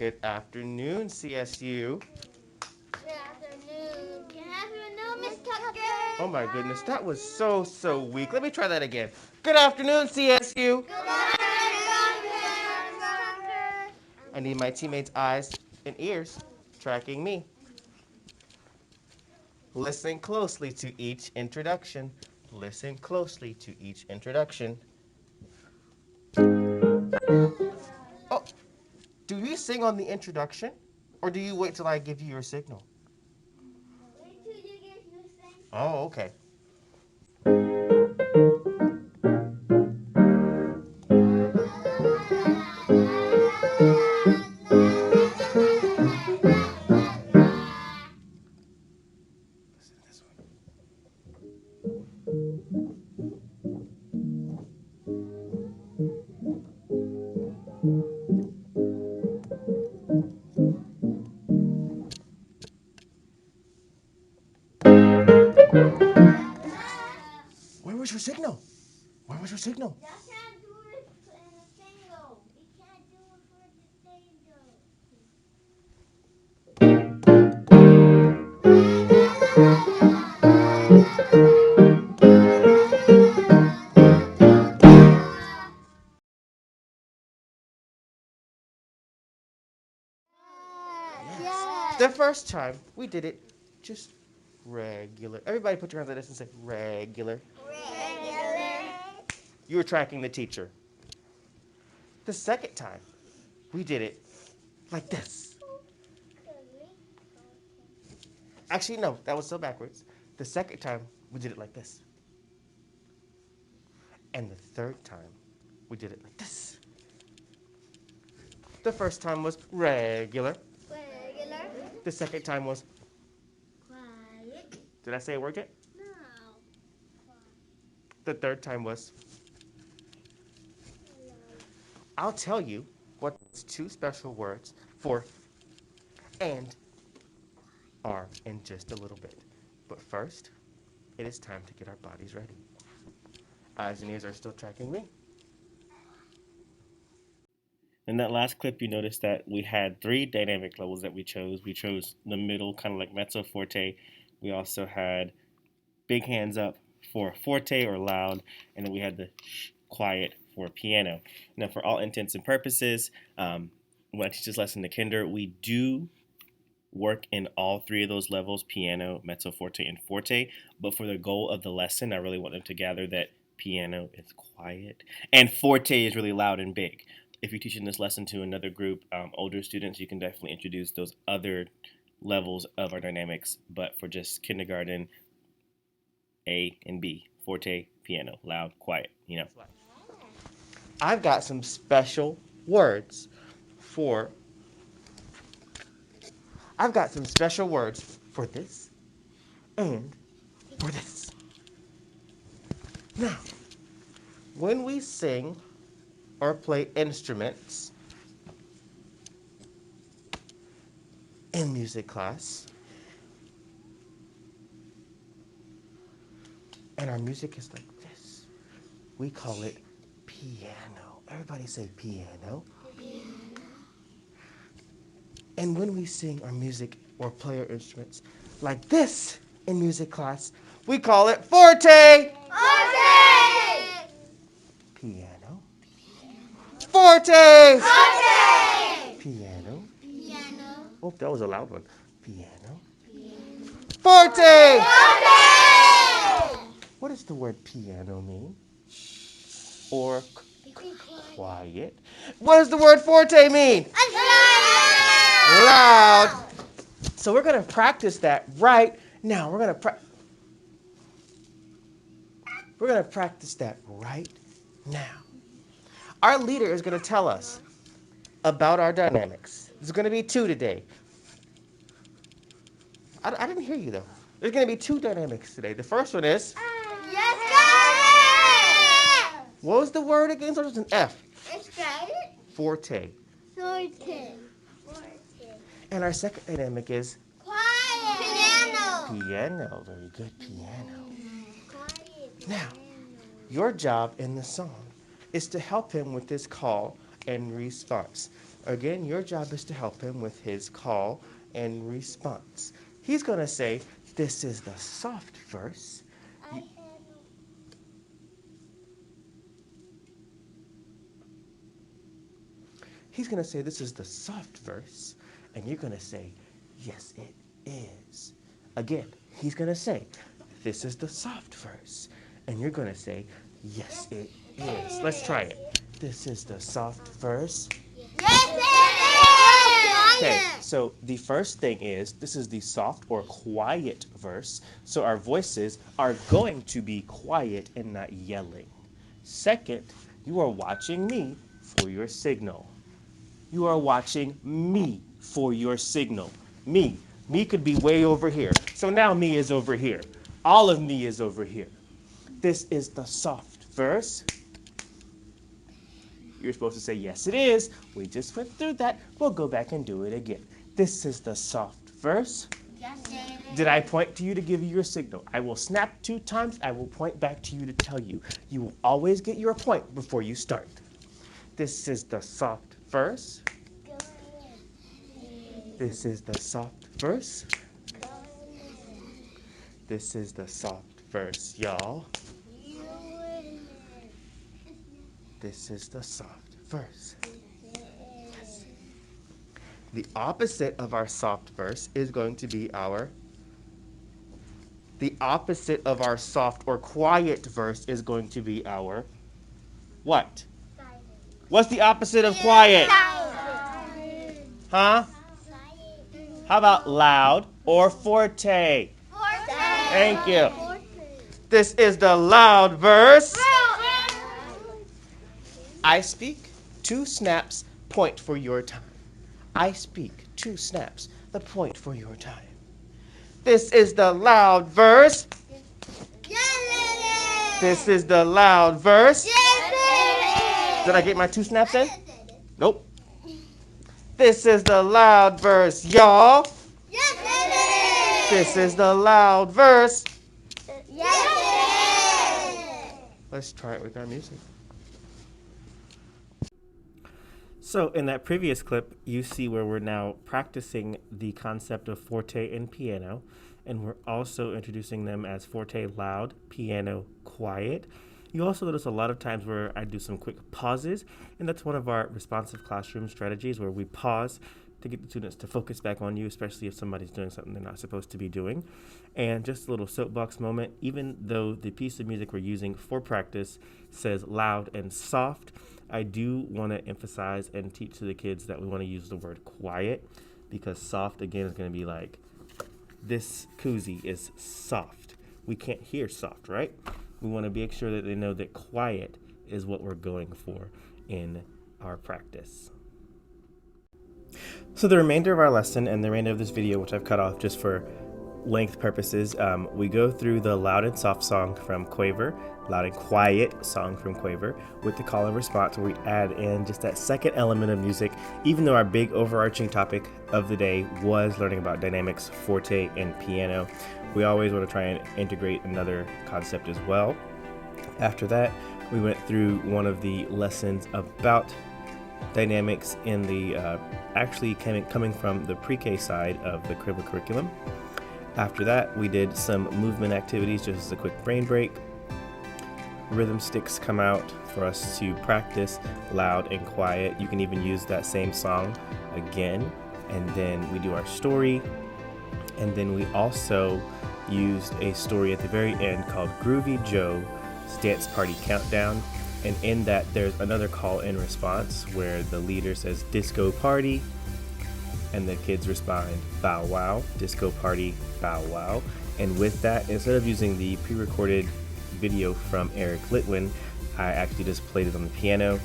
Good afternoon, CSU. Good afternoon. Good afternoon, Miss Tucker. Oh my goodness, that was so weak. Let me try that again. Good afternoon, CSU. Good afternoon, Miss Tucker. I need my teammates' eyes and ears tracking me. Listen closely to each introduction. Listen closely to each introduction. Oh, do you sing on the introduction? Or do you wait till I give you your signal? Wait till you get your thing. Oh, okay. Listen to this one. Where was your signal? Where was your signal? You can't do it in a single. You can't do it for the single. Yes. The first time we did it just regular. Everybody put your hands like this and say regular. Regular. You were tracking the teacher. The second time we did it like this. Actually, no, that was so backwards. The second time we did it like this. And the third time we did it like this. The first time was regular. Regular. The second time was, Quiet. did I say it worked yet? No. The third time was, I'll tell you what's two special words for and are in just a little bit. But first, it is time to get our bodies ready. Eyes and ears are still tracking me. In that last clip, you noticed that we had three dynamic levels that we chose. We chose the middle, kind of like mezzo forte. We also had big hands up for forte or loud, and then we had the quiet for piano. Now, for all intents and purposes, when I teach this lesson to kinder, we do work in all three of those levels, piano, mezzo forte, and forte. But for the goal of the lesson, I really want them to gather that piano is quiet and forte is really loud and big. If you're teaching this lesson to another group, older students, you can definitely introduce those other levels of our dynamics. But for just kindergarten, A and B, forte, piano, loud, quiet, you know. I've got some special words for I've got some special words for this and for this. Now, when we sing or play instruments in music class, and our music is like this, we call it piano. Everybody say piano. And when we sing our music or play our instruments like this in music class, we call it forte. Forte. Piano. Forte. Forte. Piano. Piano. Oh, that was a loud one. Piano. Forte. Forte. What does the word piano mean? Or quiet? What does the word forte mean? Loud. So we're going to practice that right now. We're going to practice that right now. Our leader is going to tell us about our dynamics. There's going to be two today. I didn't hear you though. There's going to be two dynamics today. The first one is, Yes, got it. what was the word again? So it's an F. It's got it. Forte. Forte. And our second dynamic is Quiet. Piano. piano. Very good, piano. Quiet. Now, your job in the song is to help him with this call and response. Again, your job is to help him with his call and response. He's going to say, this is the soft verse. I had He's going to say, this is the soft verse. And you're going to say, yes, it is. Again, he's going to say, this is the soft verse. And you're going to say, yes, it is. Let's try it. This is the soft verse. Okay, so the first thing is, this is the soft or quiet verse. So our voices are going to be quiet and not yelling. Second, you are watching me for your signal. You are watching me for your signal. Me. Me could be way over here. So now me is over here. All of me is over here. This is the soft verse. You're supposed to say, yes, it is. We just went through that. We'll go back and do it again. This is the soft verse. Did I point to you to give you your signal? I will snap 2 times. I will point back to you to tell you. You will always get your point before you start. This is the soft verse. This is the soft verse. This is the soft verse, y'all. This is the soft verse. Yes. The opposite of our soft verse is going to be the opposite of our soft or quiet verse is going to be our what? What's the opposite of quiet? Huh? How about loud or forte? Thank you. This is the loud verse. I speak, 2 snaps, point for your time. I speak, 2 snaps, the point for your time. This is the loud verse. This is the loud verse. Did I get my 2 snaps in? Nope. This is the loud verse, y'all. This is the loud verse. Let's try it with our music. So in that previous clip, you see where we're now practicing the concept of forte and piano, and we're also introducing them as forte loud, piano quiet. You also notice a lot of times where I do some quick pauses, and that's one of our responsive classroom strategies where we pause to get the students to focus back on you, especially if somebody's doing something they're not supposed to be doing. And just a little soapbox moment, even though the piece of music we're using for practice says loud and soft, I do want to emphasize and teach to the kids that we want to use the word quiet, because soft, again, is going to be like, this koozie is soft. We can't hear soft, right? We want to make sure that they know that quiet is what we're going for in our practice. So the remainder of our lesson and the remainder of this video, which I've cut off just for length purposes, we go through the loud and soft song from Quaver, loud and quiet song from Quaver, with the call and response where we add in just that second element of music, even though our big overarching topic of the day was learning about dynamics, forte, and piano. We always want to try and integrate another concept as well. After that, we went through one of the lessons about dynamics in the actually coming from the pre-K side of the Cribble curriculum. After that, we did some movement activities just as a quick brain break. Rhythm sticks come out for us to practice loud and quiet. You can even use that same song again. And then we do our story. And then we also used a story at the very end called Groovy Joe's Dance Party Countdown. And in that, there's another call and response where the leader says disco party, and the kids respond bow wow, disco party, bow wow. And with that, instead of using the pre-recorded video from Eric Litwin, I actually just played it on the piano.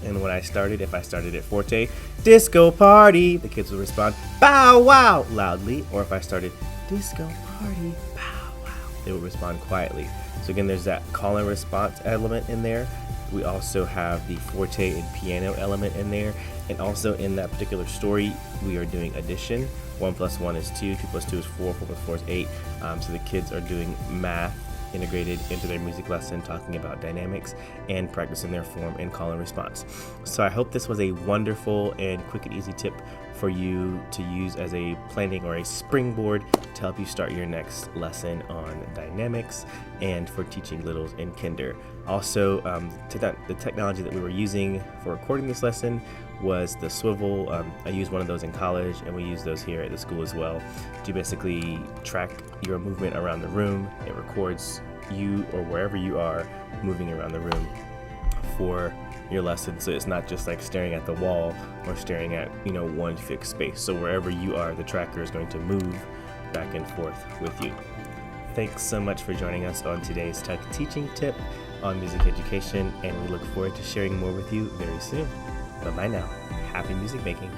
And when I started, if I started at forte, disco party, the kids would respond bow wow loudly. Or if I started disco party, bow wow, they would respond quietly. So again, there's that call and response element in there. We also have the forte and piano element in there. And also in that particular story, we are doing addition. 1 + 1 is 2, 2 + 2 is 4, 4 + 4 is 8. So the kids are doing math integrated into their music lesson, talking about dynamics and practicing their form and call and response. So I hope this was a wonderful and quick and easy tip for you to use as a planning or a springboard to help you start your next lesson on dynamics and for teaching littles in kinder. Also, the technology that we were using for recording this lesson was the swivel. I used one of those in college, and we use those here at the school as well to basically track your movement around the room. It records you or wherever you are moving around the room for your lesson, so it's not just like staring at the wall or staring at one fixed space. So wherever you are, the tracker is going to move back and forth with you. Thanks so much for joining us on today's Tech Teaching Tip on music education, and we look forward to sharing more with you very soon. Bye bye now. Happy music making.